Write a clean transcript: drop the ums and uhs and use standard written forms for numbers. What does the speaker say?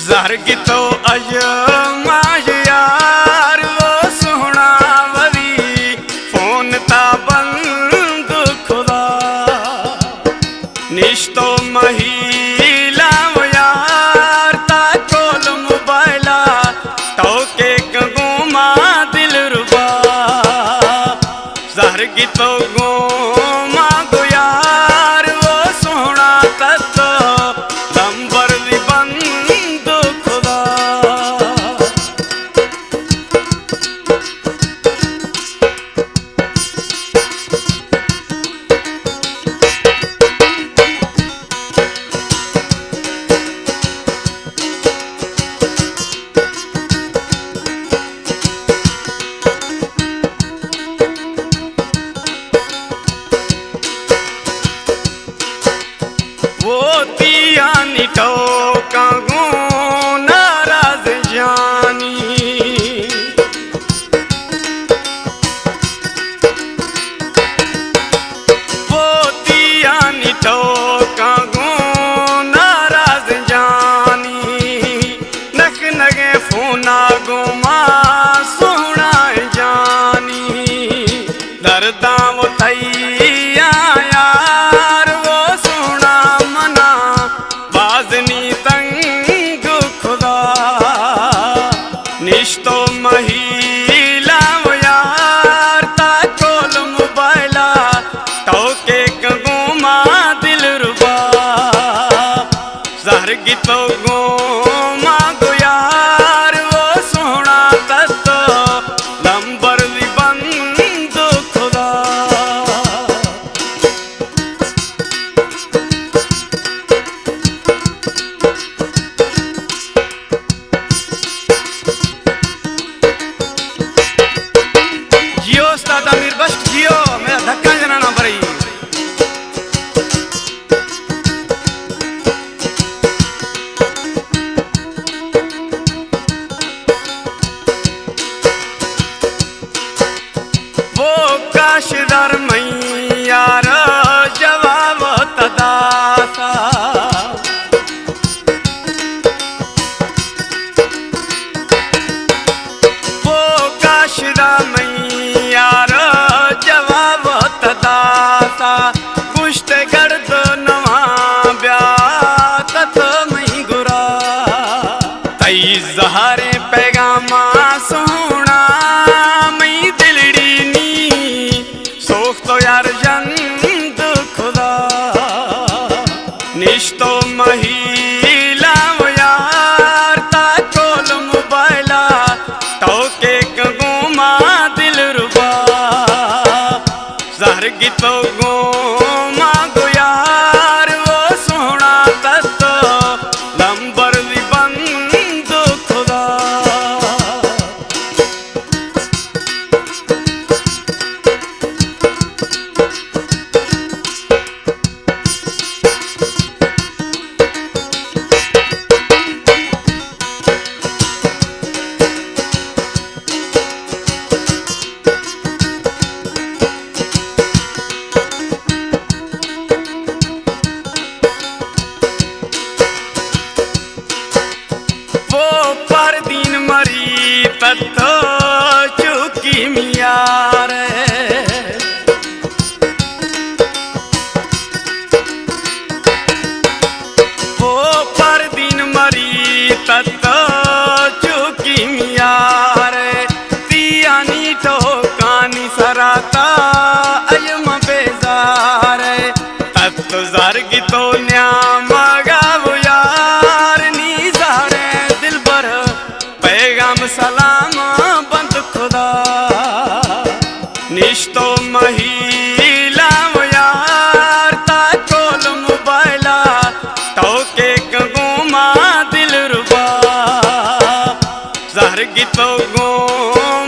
जरगी तो अजमाय यार वो सोहना वरी फोन ता बंद खुदा निश्तो महिला यार ता कोल मोबाइला तो के गुमा दिल रुबा जरगी तो गुमा गो यार वो सोहना तत नंबर भी बंद खुदा वो तिया निटो कागो नाराज जानी वो तिया निटो कागो नाराज जानी नख नगे फोना गुमा सोना जानी दर्दा वो थैया यार वो सोना मना बाजनी तंग खुदा निश्तो महिला यार ता कोल मोबाइला तो के गुमा दिल रुबा जरगी तो गुमा गो यार वो सोना तत नंबर भी बंद खुदा जियो उस्ताद अमीर बख्श जियो मेरा धक्का जना ना भरी वो काशदार मैयार जवाब तदासा वो काशदा मैयार जवाब तदासा कुश्त गर्द नवा ब्यात मई गुरा तई जहारे पैगामा सोना मई दिलड़ी नी सोख तो यार जंद खुदा निश्तो महिला यार ता कोल मोबाइला तो के गुमा दिल रुबा जरगी तो गुमा गो यार वो सोना तत नंबर भी बंद खुदा वो पर दिन मरी तत चुकी मियार वो पर दिन मरी तत चुकी मियार तियानी तो कानी सराता अयम बेजार तत जरगी तो न्याम गावो यार नी जारे दिल भर पैगाम सलाम बंद खुदा निश्तो महिला यार ता कोल मोबाइला तो के गुमा दिल रुबा जरगी तो गुमा